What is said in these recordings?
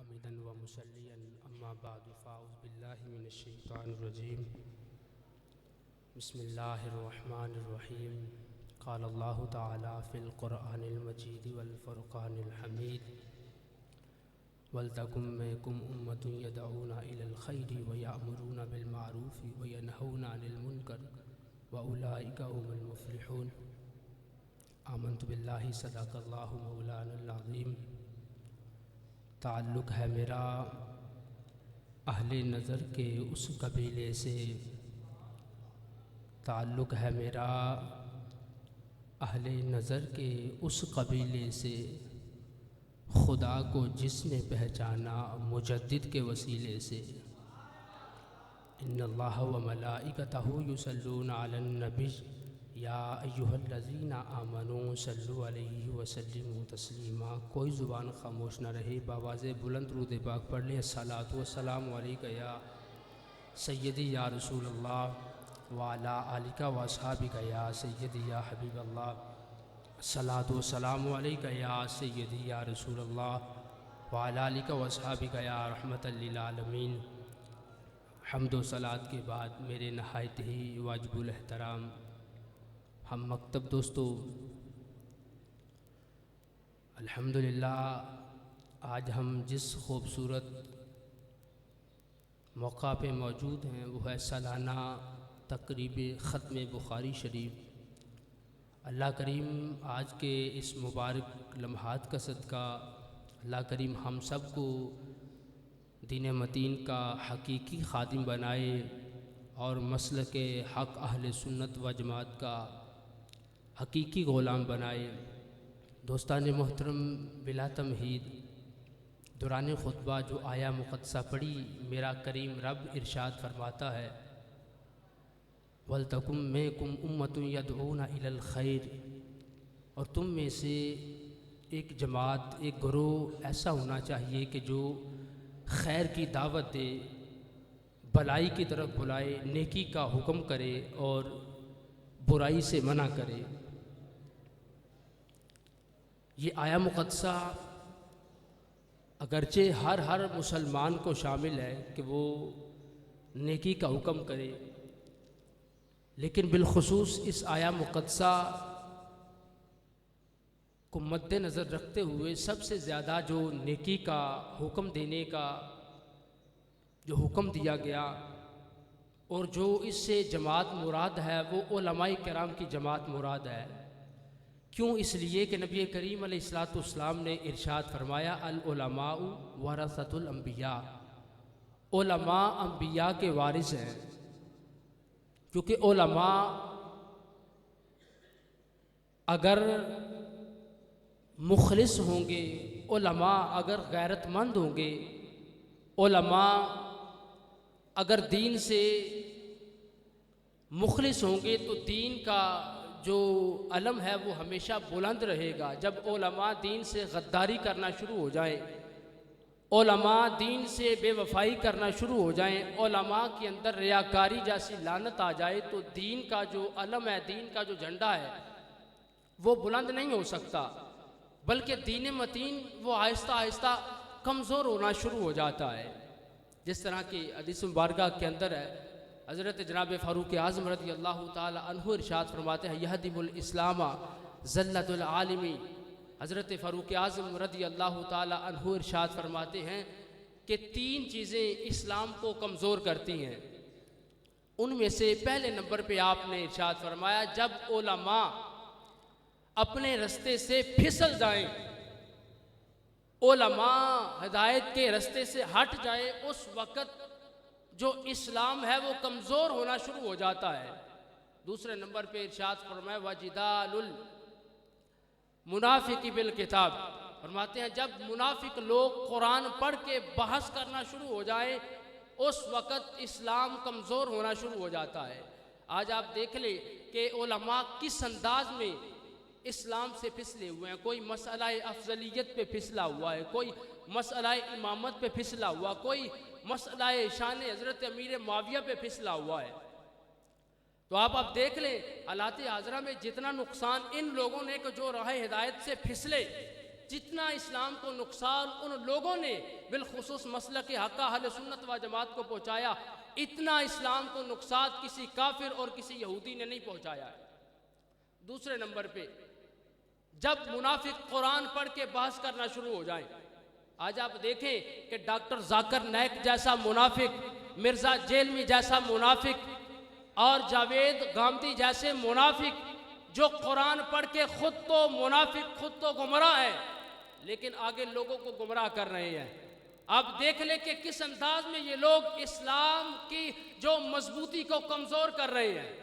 हामिदन व मुसल्लियन अम्मा बादु फ़ाउज़ बिल्लाहि मिनश्शैतानिर्रजीम बिस्मिल्लाहिर्रहमानिर्रहीम क़ाल अल्लाहु तआला फ़िल क़ुरआनिल मजीद वल फ़ुरक़ानिल हमीद वलतकुम मिनकुम उम्मतुन यदऊना इलल खैरि व यअमुरूना बिल मारूफ़ि व यनहौना अनिल मुनकर व उलाइका हुमुल मुफ़्लिहून। आमन्तु बिल्लाहि सदक़ल्लाहु मौलानाल अज़ीम। ताल्लुक़ है मेरा अहले नज़र के उस कबीले से, ताल्लुक़ है मेरा अहले नज़र के उस कबीले से, खुदा को जिसने पहचाना मुजद्दिद के वसीले से। इन्नल्लाह व मलाइकतहु युसल्लूना अलन नबी या अय्युहल्लज़ीना आमनू सल्लु अलैहि व सल्लिमू तस्लीमा। कोई ज़ुबान खामोश न रहे, बावाज़े बुलंद रूद पाक पढ़ ले। अस्सलातु वस्सलामु अलैका या सय्यदी या रसूलल्लाह व अला आलिका व अस्हाबिका या सय्यदी या हबीबल्लाह। अस्सलातु वस्सलामु अलैका या सय्यदी या रसूलल्लाह व अला आलिका व अस्हाबिका या रहमतल लिल आलमीन। हम्द व सलात के बाद मेरे नहायत ही वाजिबुल एहतराम हम मकतब दोस्तों, अल्हम्दुलिल्लाह आज हम जिस खूबसूरत मौका पे मौजूद हैं वो है सालाना तक़रीब ख़त्म बुखारी शरीफ। अल्लाह करीम आज के इस मुबारक लम्हात का सदका अल्लाह करीम हम सब को दीन मतीन का हकीकी खादिम बनाए और मसलक हक़ अहले सुन्नत व जमात का हकीकी ग़ुलाम बनाए। दोस्तान मोहतरम, बिला तमहीद दौरान खुतबा जो आया मुक़द्दसा पढ़ी, मेरा करीम रब इरशाद फरमाता है वलतकुम मिनकुम उम्मतुन यदऊना इलल खैर, और तुम में से एक जमात, एक ग्रोह ऐसा होना चाहिए कि जो खैर की दावत दे, भलाई की तरफ बुलाए, नेकी का हुक्म करे और बुराई से मना करे। ये आया मुक़द्दसा अगरचे हर मुसलमान को शामिल है कि वो नेकी का हुक्म करे, लेकिन बिलखुसूस इस आया मुक़द्दसा को मद्देनज़र रखते हुए सबसे ज़्यादा जो नेकी का हुक्म देने का जो हुक्म दिया गया और जो इससे जमात मुराद है वो उलमाए किराम की जमात मुराद है। क्यों? इसलिए कि नबी करीम अलैहिस्सलाम ने इरशाद फरमाया अल उलमाउ वरसतुल अंबिया, उलमा अंबिया के वारिस हैं। क्योंकि उलमा अगर मुखलिस होंगे, उलमा अगर गैरतमंद होंगे, उलमा अगर दीन से मुखलिस होंगे तो दीन का जो अलम है वो हमेशा बुलंद रहेगा। जब उलमा दीन से गद्दारी करना शुरू हो जाए, उलमा दीन से बेवफाई करना शुरू हो जाएं, उलमा के अंदर रियाकारी जैसी लानत आ जाए तो दीन का जो अलम है, दीन का जो झंडा है वो बुलंद नहीं हो सकता, बल्कि दीन मतीन वो आहिस्ता आहिस्ता कमज़ोर होना शुरू हो जाता है। जिस तरह की हदीस मुबारका के अंदर है, हज़रत जनाब फ़ारूक आज़म रज़ी अल्लाह ताला अन्हु इरशाद फरमाते हैं यहदिमुल इस्लामा ज़ल्लतुल आलिमी। हज़रत फ़ारूक आज़म रज़ी अल्लाह ताला अन्हु इरशाद फरमाते हैं कि तीन चीज़ें इस्लाम को कमज़ोर करती हैं। उनमें से पहले नंबर पे आपने इरशाद फरमाया जब उलमा अपने रास्ते से फिसल जाएं, उलमा हिदायत के रास्ते से हट जाए, उस वक़्त जो इस्लाम है वो कमज़ोर होना शुरू हो जाता है। दूसरे नंबर पे इरशाद फरमाया वजिदालुल मुनाफिकी बिल किताब, फरमाते हैं जब मुनाफिक लोग कुरान पढ़ के बहस करना शुरू हो जाए उस वक़्त इस्लाम कमज़ोर होना शुरू हो जाता है। आज आप देख ले कि उलमा किस अंदाज में इस्लाम से फिसले हुए हैं। कोई मसला अफजलियत पे फिसला हुआ है, कोई मसला इमामत पे फिसला हुआ, कोई मसला शान हज़रत अमीर मुआविया पे फिसला हुआ है। तो आप देख लें हालात हाज़रा में जितना नुकसान इन लोगों ने को जो राह हिदायत से फिसले जितना इस्लाम को नुकसान उन लोगों ने बिलखुसूस मसलक हक़ अहले सुन्नत व जमात को पहुँचाया, इतना इस्लाम को नुकसान किसी काफिर और किसी यहूदी ने नहीं पहुँचाया है। दूसरे नंबर पे, जब मुनाफिक कुरान पढ़ के बहस करना शुरू हो जाए, आज आप देखें कि डॉक्टर जाकिर नाइक जैसा मुनाफिक, मिर्ज़ा जेलमी जैसा मुनाफिक और जावेद गामदी जैसे मुनाफिक जो कुरान पढ़ के खुद तो मुनाफिक, खुद तो गुमराह है, लेकिन आगे लोगों को गुमराह कर रहे हैं। आप देख ले कि किस अंदाज में ये लोग इस्लाम की जो मजबूती को कमज़ोर कर रहे हैं।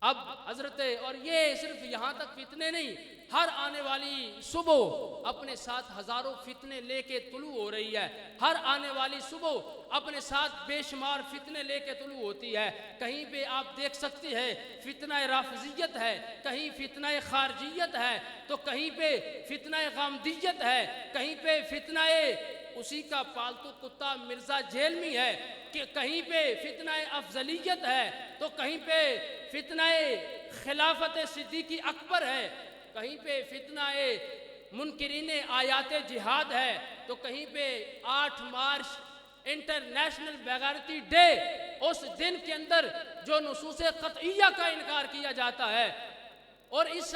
अब हजरत, और ये सिर्फ यहाँ तक फितने नहीं, हर आने वाली सुबह अपने साथ हजारों फितने लेके तुलू हो रही है। हर आने वाली सुबह अपने साथ बेशुमार फितने लेके तुलू होती है। कहीं पे आप देख सकते हैं फितना राफजियत है, कहीं फितना खारजियत है, तो कहीं पे फितना गामदियत है, कहीं पे फितना उसी का पालतू कुत्ता मिर्ज़ा जेलमी है, कि कहीं पे फितना अफजलियत है, तो कहीं पे फितना खिलाफत सिद्दीकी अकबर है, कहीं पे फितना मुनकिरीन आयात जिहाद है, तो कहीं पे 8 मार्च इंटरनेशनल बेगारती डे, उस दिन के अंदर जो नुसूस क़तइया का इनकार किया जाता है। और इस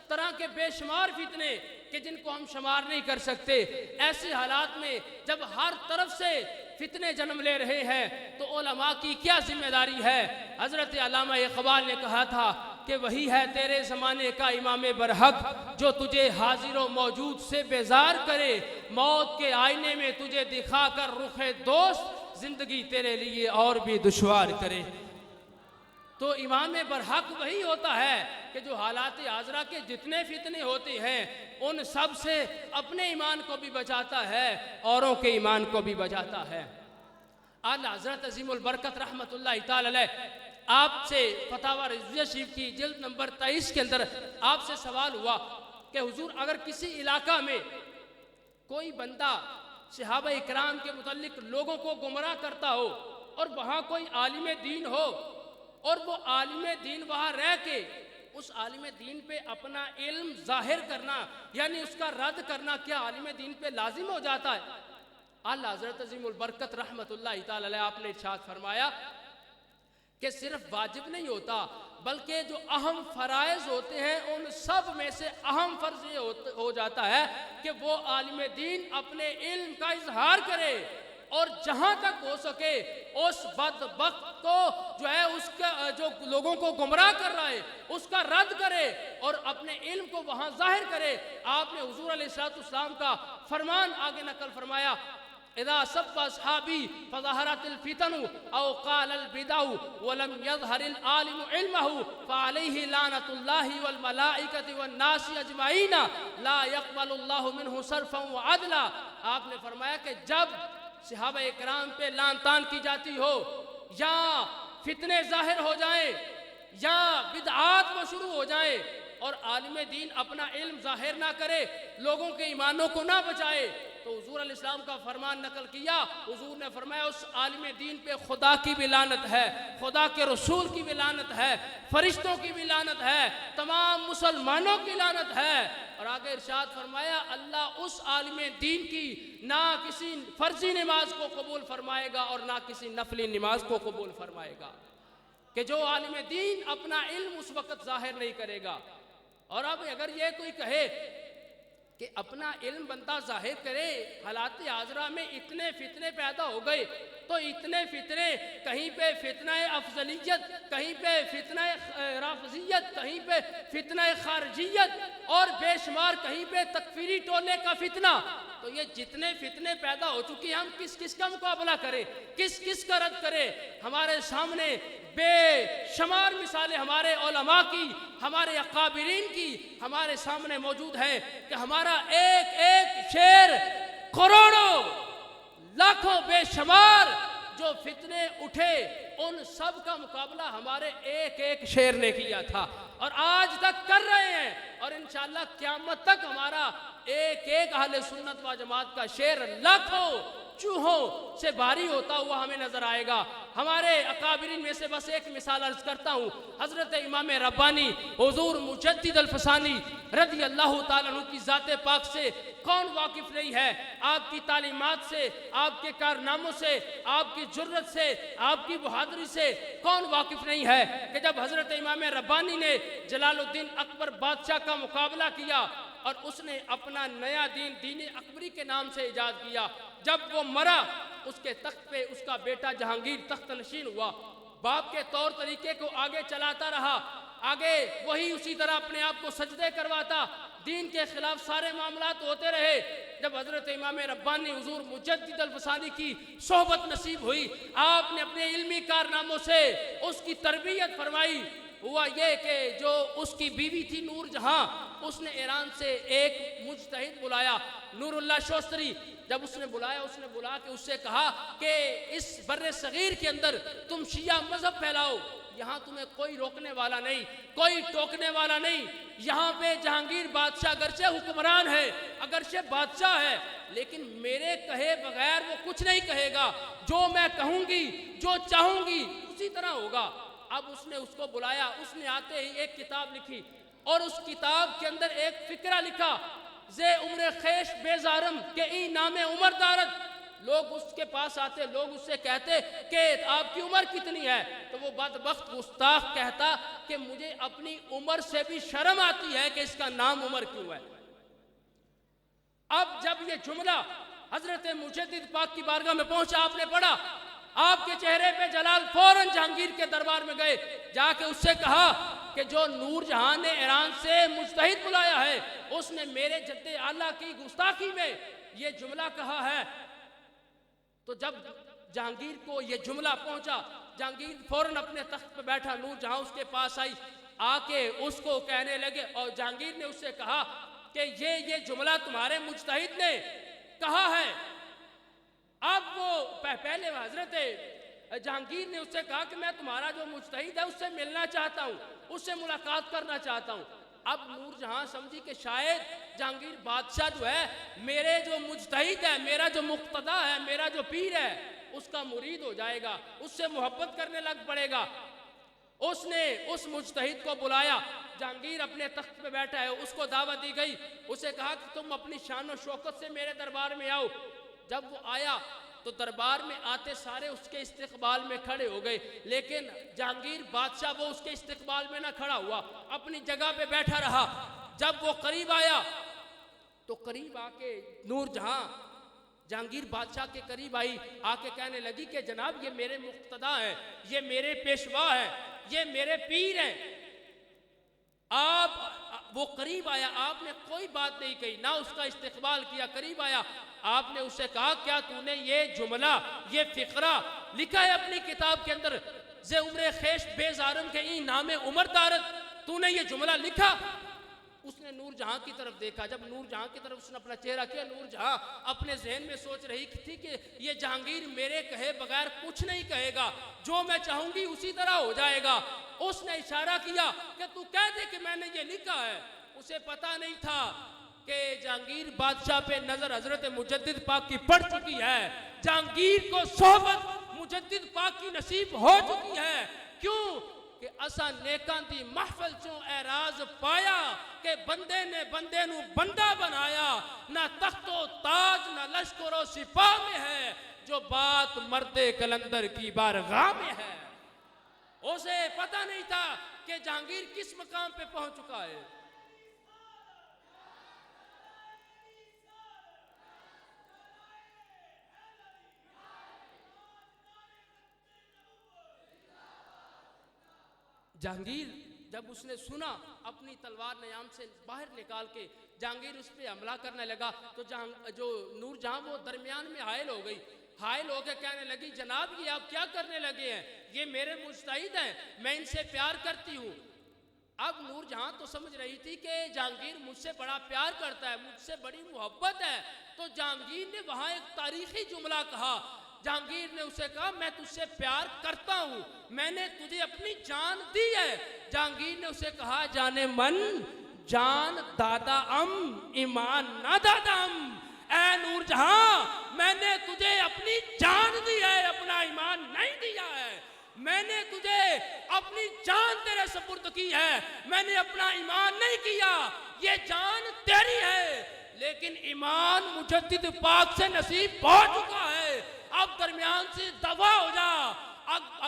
तरह के बेशुमार फितने कि जिनको हम शुमार नहीं कर सकते। ऐसे हालात में जब हर तरफ से फितने जन्म ले रहे हैं तो उलमा की क्या जिम्मेदारी है। हज़रत अल्लामा इक़बाल ने कहा था कि वही है तेरे ज़माने का इमाम बरहक जो तुझे हाजिर व मौजूद से बेजार करे, मौत के आईने में तुझे दिखाकर रुखे दोस्त ज़िंदगी तेरे लिए और भी दुश्वार करे। तो इमाम बरहक वही होता है कि जो हालात आजरा के जितने फितने होते हैं उन सब से अपने ईमान को भी बचाता है, औरों के ईमान को भी बचाता है। आला हज़रत अज़ीमुल बरकत रहमतुल्लाहि ताला अलैह आपसे फतावा रिज़विया शरीफ की जिल्द नंबर 23 के अंदर आपसे सवाल हुआ कि हुजूर अगर किसी इलाका में कोई बंदा सहाबा इकराम के मुतल्लिक लोगों को गुमराह करता हो और वहाँ कोई आलिम दीन हो और वो आलिम दीन वहाँ रह के उस आलिम दीन पे अपना इल्म जाहिर करना यानी उसका रद्द करना क्या आलिम दीन पे लाजिम हो जाता है? आला हज़रत अज़ीमुल बरकत रहमतुल्लाहि ताला अलैह आपने इरशाद फरमाया कि सिर्फ वाजिब नहीं होता बल्कि जो अहम फ़राइज़ होते हैं उन सब में से अहम फ़र्ज़ ये हो जाता है कि वो आलिम दीन अपने इल्म का इजहार करे और जहाँ तक हो सके उस बदबख्त को जो है उसका जो लोगों को गुमराह कर रहा है उसका रद्द करे और अपने इल्म को वहाँ जाहिर करे। आपने हुजूर अलैहिस्सलाम का फरमान आगे नकल फरमाया, इदा सब्बा असहाबी फज़हरतिल फितनु औ क़ालल बिदाउ वलम यज़हरिल आलिमु इल्महु फ़अलैहि लानतुल्लाहि वल मलाइकति वन नासि अजमाइन ला यक़बलुल्लाहु मिन्हु सर्फ़न व अदला। आपने फरमाया कि जब सहाबा इकराम पे लान तान की जाती हो या फितने जाहिर हो जाएं या बिदआत में शुरू हो जाएं और आलिम दीन अपना इल्म जाहिर ना करे, लोगों के ईमानों को ना बचाए, तो हुजूर अलैहिस्सलाम का फरमान नकल किया। हुजूर ने फरमाया उस आलिम दीन पे खुदा की भी लानत है, खुदा के रसूल की भी लानत है, फरिश्तों की भी लानत है, तमाम मुसलमानों की लानत है। और आगे इरशाद फरमाया अल्लाह उस आलिम दीन की ना किसी फर्जी नमाज को कबूल फरमाएगा और ना किसी नफली नमाज को कबूल फरमाएगा कि जो आलिम दीन अपना इल्म उस वक़्त जाहिर नहीं करेगा। और अब अगर ये कोई कहे कि अपना इल्म बंदा जाहिर करे, हालात आजरा में इतने फितने पैदा हो गए, तो इतने फितने कहीं पे फितना अफजलियत, कहीं पे फितना राफजियत, कहीं पे फितना खारजियत और बेशुमार कहीं पे तकफीरी टोले का फितना, तो ये जितने फितने पैदा हो चुके हैं हम किस किस का मुकाबला करें, किस किस का रद्द करें। हमारे सामने बेशुमार मिसालें हमारे उलमा की, हमारे अकाबिरीन की हमारे सामने मौजूद है कि हमारा एक एक शेर करोड़ों लाखों बेशुमार जो फितने उठे उन सब का मुकाबला हमारे एक एक शेर ने किया था और आज तक कर रहे हैं। और इंशाअल्लाह क़यामत तक हमारा एक एक अहले सुन्नत व जमात का शेर लाखों चूहों से भारी होता हुआ हमें नजर आएगा। हमारे अकाबिरीन में से बस एक मिसाल अर्ज करता हूँ। हजरत इमाम रब्बानी हुजूर मुजद्दिद अल-फसानी रज़ी अल्लाह ताला अन्हु की ज़ाते पाक से कौन वाकिफ नहीं है। आपकी तालीमात से, आपके कारनामों से, आपकी जुर्रत से, आपकी बहादुरी से कौन वाकिफ नहीं है कि जब हजरत इमाम रब्बानी ने जलालुद्दीन अकबर बादशाह का मुकाबला किया और उसने अपना नया दीन दीन अकबरी के नाम से ईजाद किया, जब वो मरा उसके तख्त पे उसका बेटा जहांगीर तख्त नशीन हुआ। बाप के तौर तरीके को आगे चलाता रहा, आगे वही उसी तरह अपने आप को सजदे करवाता, दीन के खिलाफ सारे मामलात होते रहे। जब हजरत इमाम रब्बानी हुजूर मुजद्दिद अल-फसानी की सोहबत नसीब हुई, आपने अपने इल्मी कारनामों से उसकी तरबियत फरमाई। हुआ ये कि जो उसकी बीवी थी नूर जहां, उसने ईरान से एक मुजतहिद बुलाया, नूरुल्लाह शोस्तरी। जब उसने बुला के उससे कहा कि इस बर्रे सगीर के अंदर तुम शिया मजहब फैलाओ, यहाँ तुम्हें कोई रोकने वाला नहीं, कोई टोकने वाला नहीं। यहाँ पे जहांगीर बादशाह अगरचे हुक्मरान है, अगरचे बादशाह है, लेकिन मेरे कहे बगैर वो कुछ नहीं कहेगा। जो मैं कहूँगी, जो चाहूँगी उसी तरह होगा। अब उसने उसको बुलाया, उसने आते ही एक किताब लिखी और उस किताब के अंदर एक फिक्रा लिखा, जे उम्र खेश बेजारम के ई नामे उमर दारत। लोग उसके पास आते, लोग उससे कहते कि आपकी उम्र कितनी है, तो वो बदबख्त गुस्ताख कहता कि मुझे अपनी उम्र से भी शर्म आती है कि इसका नाम उमर क्यों है। अब जब ये जुमला हजरत मुजद्दिद पाक की बारगाह में पहुंचा, आपने पढ़ा, आपके चेहरे पे जलाल फौरन जहांगीर के दरबार में गए, जाके उससे कहा कि जो नूर जहां ने ईरान से मुजतहिद बुलाया है, उसने मेरे जद्दे आला की गुस्ताखी में ये जुमला कहा है। तो जब जहांगीर को ये जुमला पहुंचा, जहांगीर फौरन अपने तख्त पे बैठा, नूर जहां उसके पास आई, आके उसको कहने लगे और जहांगीर ने उससे कहा कि ये जुमला तुम्हारे मुजतहिद ने कहा है। अब वो पहले हजरत जहांगीर ने उससे कहा कि मैं तुम्हारा जो मुजतहिद है उससे मिलना चाहता हूँ, उससे मुलाकात करना चाहता हूँ। अब नूर जहां समझी कि शायद जहांगीर बादशाह जो है मेरे जो मुजतहिद है, मेरा जो मुक्तदा है, मेरा जो पीर है, उसका मुरीद हो जाएगा, उससे मोहब्बत करने लग पड़ेगा। उसने उस मुजतहिद को बुलाया, जहांगीर अपने तख्त पे बैठा है, उसको दावत दी गई, उसे कहा कि तुम अपनी शान और शौकत से मेरे दरबार में आओ। जब वो आया तो दरबार में आते सारे उसके इस्तकबाल में खड़े हो गए, लेकिन जहांगीर बादशाह वो उसके इस्तकबाल में ना खड़ा हुआ, अपनी जगह पे बैठा रहा। जब वो करीब आया तो करीब आके नूर जहां जहांगीर बादशाह के करीब आई, आके कहने लगी कि जनाब ये मेरे मुक्तदा हैं, ये मेरे पेशवा हैं, ये मेरे पीर हैं। आप वो करीब आया, आपने कोई बात नहीं कही, ना उसका इस्तकबाल किया। करीब आया, आपने उससे कहा क्या तूने ये जुमला, ये फिक्रा लिखा है अपनी किताब के अंदर, जे उम्र खेश बेजारम के ई नामे उमर दारत, तूने ये जुमला लिखा? उसने नूर जहां की तरफ देखा। जब नूर जहां की तरफ उसने अपना चेहरा किया, नूर जहां अपने जहन में सोच रही थी कि ये जहांगीर मेरे कहे बगैर कुछ नहीं कहेगा, जो मैं चाहूंगी उसी तरह हो जाएगा। उसने इशारा किया कि तू कह दे कि मैंने ये लिखा है। उसे पता नहीं था कि जहांगीर बादशाह पे नजर हजरत मुजद्दिद पाक की पड़ चुकी है, जहांगीर को सोहबत मुजद्दिद पाक की नसीब हो चुकी है। क्यों कि असा नेकां दी महफिल चों एराज पाया कि बंदे ने बंदे नू बंदा बनाया, ना तख्तो ताज ना लश्करो सिपाह में है, जो बात मर्दे कलंदर की बारगाह में है। उसे पता नहीं था कि जहांगीर किस मकाम पे पहुंच चुका है। जहांगीर जब उसने सुना, अपनी तलवार नयाम से बाहर निकाल के जहांगीर उस पर हमला करने लगा, तो जो नूर जहां वो दरमियान में हायल हो गई। हायल होकर कहने लगी जनाब ये आप क्या करने लगे हैं, ये मेरे मुजतहिद हैं, मैं इनसे प्यार करती हूँ। अब नूर जहां तो समझ रही थी कि जहांगीर मुझसे बड़ा प्यार करता है, मुझसे बड़ी मोहब्बत है, तो जहांगीर ने वहां एक तारीखी जुमला कहा जहांगीर ने उसे कहा मैं तुझसे प्यार करता हूं, मैंने तुझे अपनी जान दी है। जहांगीर ने उसे कहा जाने मन जान दादा अम ईमान ना दादा अम, ऐ नूरजहां मैंने तुझे अपनी जान दी है, अपना ईमान नहीं दिया है। मैंने तुझे अपनी जान तेरे सुपुर्द की है, मैंने अपना ईमान नहीं किया। ये जान तेरी है लेकिन ईमान मुजद्दिद पाक से नसीब हो चुका है। अब दरमियान से दफा हो जा।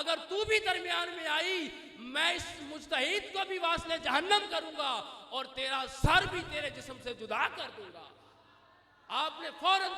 अगर तू भी दरमियान में आई, मैं इस मुजतहिद को भी वास्ले जहन्नम करूंगा और तेरा सर भी तेरे जिस्म से जुदा कर दूंगा। आपने फौरन